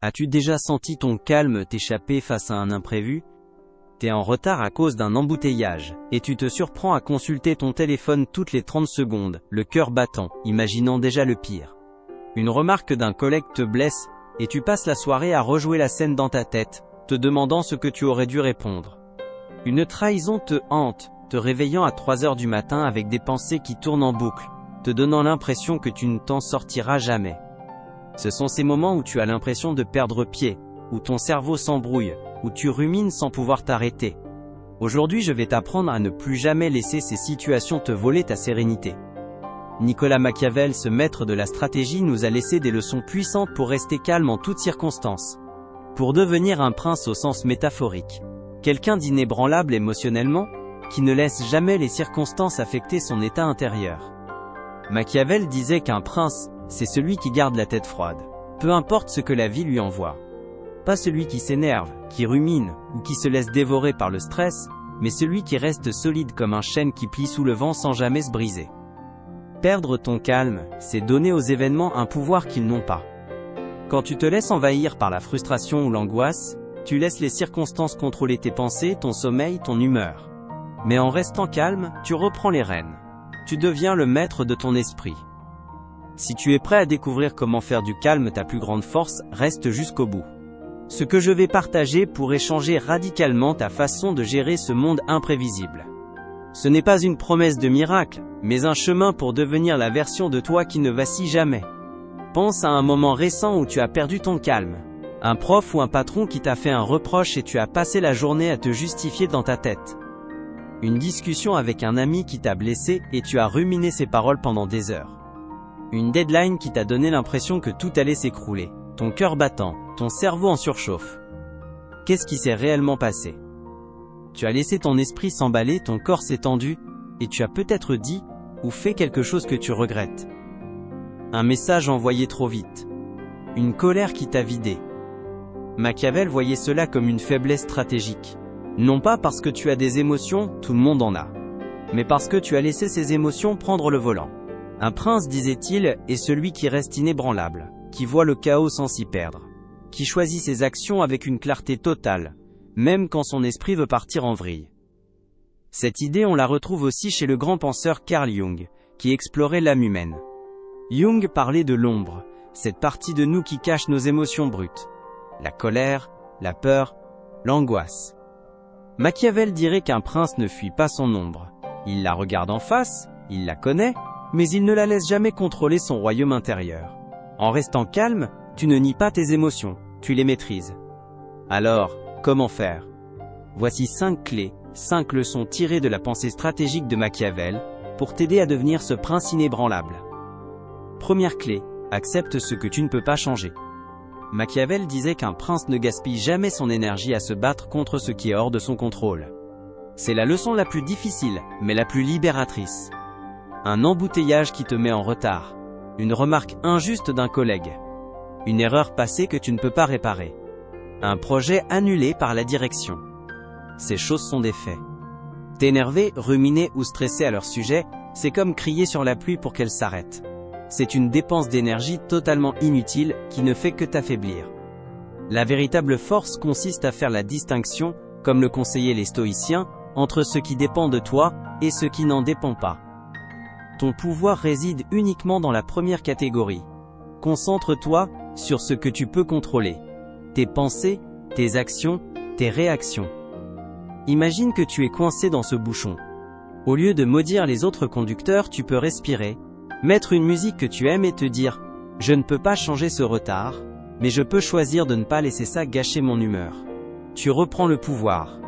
As-tu déjà senti ton calme t'échapper face à un imprévu? T'es en retard à cause d'un embouteillage, et tu te surprends à consulter ton téléphone toutes les 30 secondes, le cœur battant, imaginant déjà le pire. Une remarque d'un collègue te blesse, et tu passes la soirée à rejouer la scène dans ta tête, te demandant ce que tu aurais dû répondre. Une trahison te hante, te réveillant à 3 heures du matin avec des pensées qui tournent en boucle, te donnant l'impression que tu ne t'en sortiras jamais. Ce sont ces moments où tu as l'impression de perdre pied, où ton cerveau s'embrouille, où tu rumines sans pouvoir t'arrêter. Aujourd'hui, je vais t'apprendre à ne plus jamais laisser ces situations te voler ta sérénité. Nicolas Machiavel, ce maître de la stratégie, nous a laissé des leçons puissantes pour rester calme en toutes circonstances. Pour devenir un prince au sens métaphorique. Quelqu'un d'inébranlable émotionnellement, qui ne laisse jamais les circonstances affecter son état intérieur. Machiavel disait qu'un prince, c'est celui qui garde la tête froide, peu importe ce que la vie lui envoie. Pas celui qui s'énerve, qui rumine, ou qui se laisse dévorer par le stress, mais celui qui reste solide comme un chêne qui plie sous le vent sans jamais se briser. Perdre ton calme, c'est donner aux événements un pouvoir qu'ils n'ont pas. Quand tu te laisses envahir par la frustration ou l'angoisse, tu laisses les circonstances contrôler tes pensées, ton sommeil, ton humeur. Mais en restant calme, tu reprends les rênes. Tu deviens le maître de ton esprit. Si tu es prêt à découvrir comment faire du calme ta plus grande force, reste jusqu'au bout. Ce que je vais partager pourrait changer radicalement ta façon de gérer ce monde imprévisible. Ce n'est pas une promesse de miracle, mais un chemin pour devenir la version de toi qui ne vacille jamais. Pense à un moment récent où tu as perdu ton calme. Un prof ou un patron qui t'a fait un reproche et tu as passé la journée à te justifier dans ta tête. Une discussion avec un ami qui t'a blessé et tu as ruminé ses paroles pendant des heures. Une deadline qui t'a donné l'impression que tout allait s'écrouler. Ton cœur battant, ton cerveau en surchauffe. Qu'est-ce qui s'est réellement passé? Tu as laissé ton esprit s'emballer, ton corps s'est tendu, et tu as peut-être dit ou fait quelque chose que tu regrettes. Un message envoyé trop vite. Une colère qui t'a vidé. Machiavel voyait cela comme une faiblesse stratégique. Non pas parce que tu as des émotions, tout le monde en a, mais parce que tu as laissé ces émotions prendre le volant. Un prince, disait-il, est celui qui reste inébranlable, qui voit le chaos sans s'y perdre, qui choisit ses actions avec une clarté totale, même quand son esprit veut partir en vrille. Cette idée, on la retrouve aussi chez le grand penseur Carl Jung, qui explorait l'âme humaine. Jung parlait de l'ombre, cette partie de nous qui cache nos émotions brutes. La colère, la peur, l'angoisse. Machiavel dirait qu'un prince ne fuit pas son ombre. Il la regarde en face, il la connaît, mais il ne la laisse jamais contrôler son royaume intérieur. En restant calme, tu ne nies pas tes émotions, tu les maîtrises. Alors, comment faire? Voici 5 clés, 5 leçons tirées de la pensée stratégique de Machiavel, pour t'aider à devenir ce prince inébranlable. Première clé, accepte ce que tu ne peux pas changer. Machiavel disait qu'un prince ne gaspille jamais son énergie à se battre contre ce qui est hors de son contrôle. C'est la leçon la plus difficile, mais la plus libératrice. Un embouteillage qui te met en retard. Une remarque injuste d'un collègue. Une erreur passée que tu ne peux pas réparer. Un projet annulé par la direction. Ces choses sont des faits. T'énerver, ruminer ou stresser à leur sujet, c'est comme crier sur la pluie pour qu'elle s'arrête. C'est une dépense d'énergie totalement inutile qui ne fait que t'affaiblir. La véritable force consiste à faire la distinction, comme le conseillaient les stoïciens, entre ce qui dépend de toi et ce qui n'en dépend pas. Ton pouvoir réside uniquement dans la première catégorie. Concentre-toi sur ce que tu peux contrôler. Tes pensées, tes actions, tes réactions. Imagine que tu es coincé dans ce bouchon. Au lieu de maudire les autres conducteurs, tu peux respirer, mettre une musique que tu aimes et te dire « Je ne peux pas changer ce retard, mais je peux choisir de ne pas laisser ça gâcher mon humeur. » Tu reprends le pouvoir.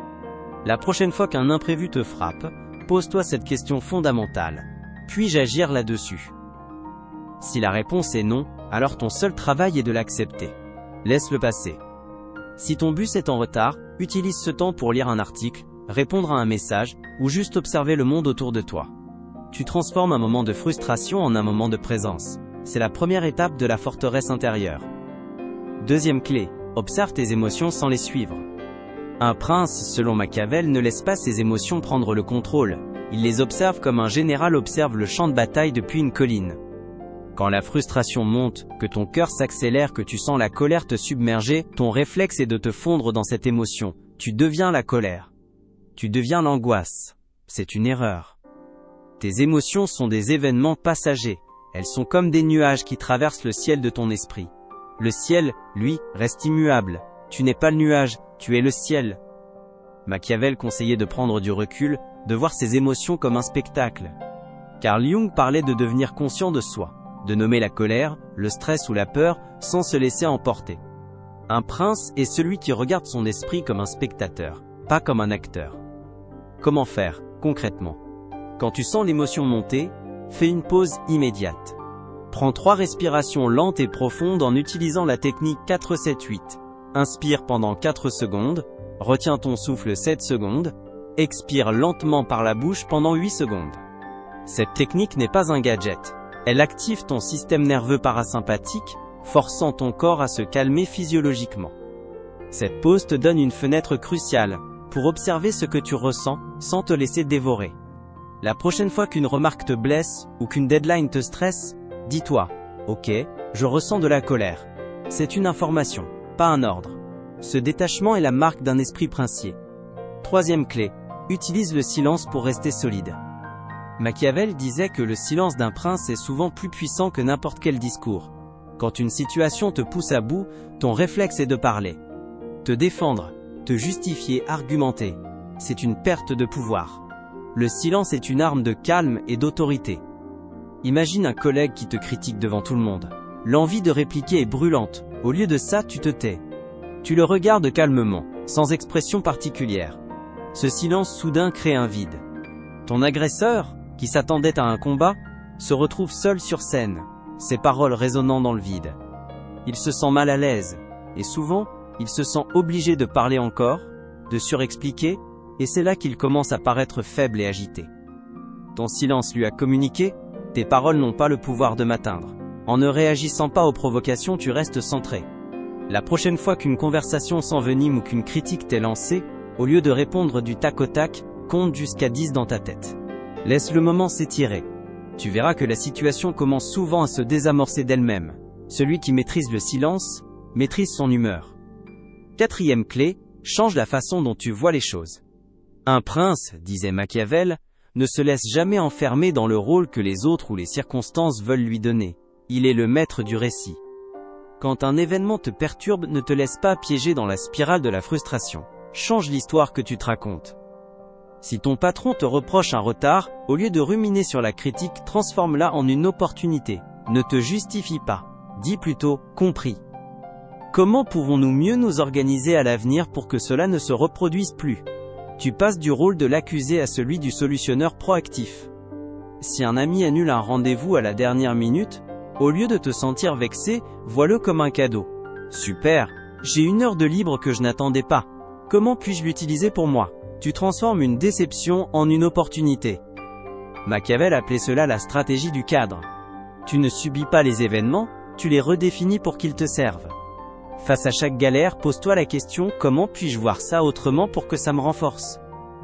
La prochaine fois qu'un imprévu te frappe, pose-toi cette question fondamentale. Puis-je agir là-dessus? Si la réponse est non, alors ton seul travail est de l'accepter. Laisse-le passer. Si ton bus est en retard, utilise ce temps pour lire un article, répondre à un message, ou juste observer le monde autour de toi. Tu transformes un moment de frustration en un moment de présence. C'est la première étape de la forteresse intérieure. Deuxième clé, observe tes émotions sans les suivre. Un prince, selon Machiavel, ne laisse pas ses émotions prendre le contrôle. Il les observe comme un général observe le champ de bataille depuis une colline. Quand la frustration monte, que ton cœur s'accélère, que tu sens la colère te submerger, ton réflexe est de te fondre dans cette émotion. Tu deviens la colère. Tu deviens l'angoisse. C'est une erreur. Tes émotions sont des événements passagers. Elles sont comme des nuages qui traversent le ciel de ton esprit. Le ciel, lui, reste immuable. Tu n'es pas le nuage, tu es le ciel. Machiavel conseillait de prendre du recul, de voir ses émotions comme un spectacle. Carl Jung parlait de devenir conscient de soi, de nommer la colère, le stress ou la peur, sans se laisser emporter. Un prince est celui qui regarde son esprit comme un spectateur, pas comme un acteur. Comment faire, concrètement? Quand tu sens l'émotion monter, fais une pause immédiate. Prends 3 respirations lentes et profondes en utilisant la technique 4-7-8. Inspire pendant 4 secondes, retiens ton souffle 7 secondes, expire lentement par la bouche pendant 8 secondes. Cette technique n'est pas un gadget. Elle active ton système nerveux parasympathique, forçant ton corps à se calmer physiologiquement. Cette pause te donne une fenêtre cruciale pour observer ce que tu ressens sans te laisser dévorer. La prochaine fois qu'une remarque te blesse ou qu'une deadline te stresse, dis-toi « Ok, je ressens de la colère. C'est une information, pas un ordre. » Ce détachement est la marque d'un esprit princier. 3e clé, utilise le silence pour rester solide. Machiavel disait que le silence d'un prince est souvent plus puissant que n'importe quel discours. Quand une situation te pousse à bout, ton réflexe est de parler. Te défendre, te justifier, argumenter. C'est une perte de pouvoir. Le silence est une arme de calme et d'autorité. Imagine un collègue qui te critique devant tout le monde. L'envie de répliquer est brûlante. Au lieu de ça, tu te tais. Tu le regardes calmement, sans expression particulière. Ce silence soudain crée un vide. Ton agresseur, qui s'attendait à un combat, se retrouve seul sur scène, ses paroles résonnant dans le vide. Il se sent mal à l'aise, et souvent, il se sent obligé de parler encore, de surexpliquer, et c'est là qu'il commence à paraître faible et agité. Ton silence lui a communiqué, tes paroles n'ont pas le pouvoir de m'atteindre. En ne réagissant pas aux provocations, tu restes centré. La prochaine fois qu'une conversation s'envenime ou qu'une critique t'est lancée, au lieu de répondre du tac au tac, compte jusqu'à 10 dans ta tête. Laisse le moment s'étirer. Tu verras que la situation commence souvent à se désamorcer d'elle-même. Celui qui maîtrise le silence, maîtrise son humeur. 4e clé, change la façon dont tu vois les choses. Un prince, disait Machiavel, ne se laisse jamais enfermer dans le rôle que les autres ou les circonstances veulent lui donner. Il est le maître du récit. Quand un événement te perturbe, ne te laisse pas piéger dans la spirale de la frustration. Change l'histoire que tu te racontes. Si ton patron te reproche un retard, au lieu de ruminer sur la critique, transforme-la en une opportunité. Ne te justifie pas. Dis plutôt « compris ». Comment pouvons-nous mieux nous organiser à l'avenir pour que cela ne se reproduise plus? Tu passes du rôle de l'accusé à celui du solutionneur proactif. Si un ami annule un rendez-vous à la dernière minute, au lieu de te sentir vexé, vois-le comme un cadeau. Super, j'ai 1 heure de libre que je n'attendais pas. Comment puis-je l'utiliser pour moi? Tu transformes une déception en une opportunité. Machiavel appelait cela la stratégie du cadre. Tu ne subis pas les événements, tu les redéfinis pour qu'ils te servent. Face à chaque galère, pose-toi la question « Comment puis-je voir ça autrement pour que ça me renforce ?»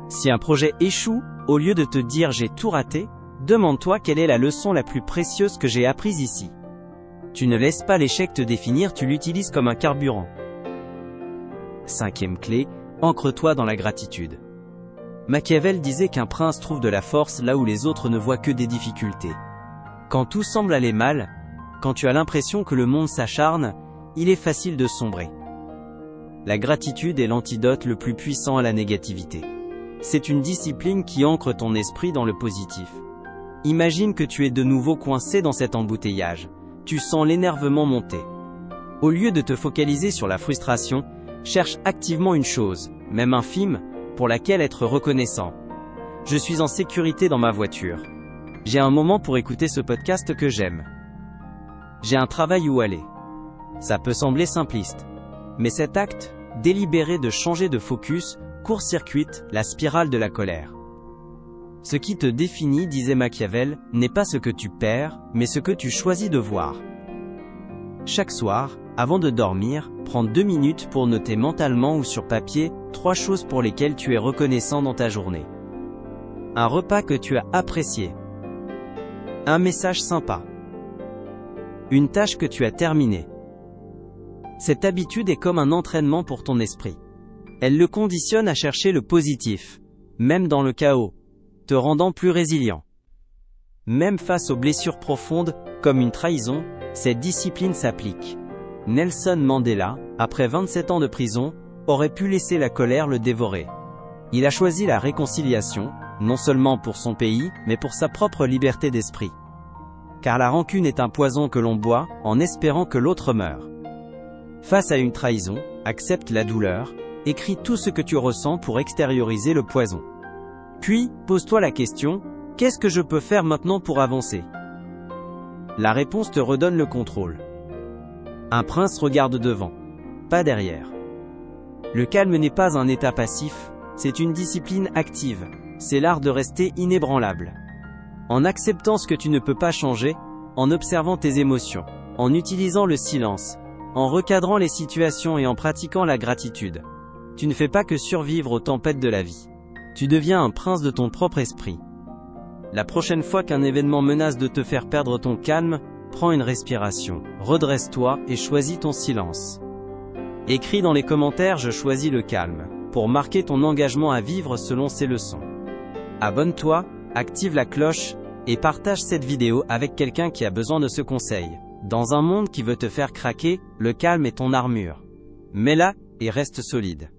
Si un projet échoue, au lieu de te dire « J'ai tout raté », demande-toi quelle est la leçon la plus précieuse que j'ai apprise ici. Tu ne laisses pas l'échec te définir, tu l'utilises comme un carburant. 5e clé, ancre-toi dans la gratitude. Machiavel disait qu'un prince trouve de la force là où les autres ne voient que des difficultés. Quand tout semble aller mal, quand tu as l'impression que le monde s'acharne, il est facile de sombrer. La gratitude est l'antidote le plus puissant à la négativité. C'est une discipline qui ancre ton esprit dans le positif. Imagine que tu es de nouveau coincé dans cet embouteillage. Tu sens l'énervement monter. Au lieu de te focaliser sur la frustration, cherche activement une chose, même infime, pour laquelle être reconnaissant. Je suis en sécurité dans ma voiture. J'ai un moment pour écouter ce podcast que j'aime. J'ai un travail où aller. Ça peut sembler simpliste. Mais cet acte, délibéré de changer de focus, court-circuite la spirale de la colère. Ce qui te définit, disait Machiavel, n'est pas ce que tu perds, mais ce que tu choisis de voir. Chaque soir, avant de dormir, prends 2 minutes pour noter mentalement ou sur papier 3 choses pour lesquelles tu es reconnaissant dans ta journée. Un repas que tu as apprécié. Un message sympa. une tâche que tu as terminée. Cette habitude est comme un entraînement pour ton esprit. Elle le conditionne à chercher le positif, même dans le chaos, te rendant plus résilient. Même face aux blessures profondes, comme une trahison, cette discipline s'applique. Nelson Mandela, après 27 ans de prison, aurait pu laisser la colère le dévorer. Il a choisi la réconciliation, non seulement pour son pays, mais pour sa propre liberté d'esprit. Car la rancune est un poison que l'on boit, en espérant que l'autre meure. Face à une trahison, accepte la douleur, écris tout ce que tu ressens pour extérioriser le poison. Puis, pose-toi la question, qu'est-ce que je peux faire maintenant pour avancer? La réponse te redonne le contrôle. Un prince regarde devant, pas derrière. Le calme n'est pas un état passif, c'est une discipline active, c'est l'art de rester inébranlable. En acceptant ce que tu ne peux pas changer, en observant tes émotions, en utilisant le silence, en recadrant les situations et en pratiquant la gratitude. Tu ne fais pas que survivre aux tempêtes de la vie. Tu deviens un prince de ton propre esprit. La prochaine fois qu'un événement menace de te faire perdre ton calme, prends une respiration, redresse-toi et choisis ton silence. Écris dans les commentaires « Je choisis le calme » pour marquer ton engagement à vivre selon ces leçons. Abonne-toi, active la cloche et partage cette vidéo avec quelqu'un qui a besoin de ce conseil. Dans un monde qui veut te faire craquer, le calme est ton armure. Mets-la et reste solide.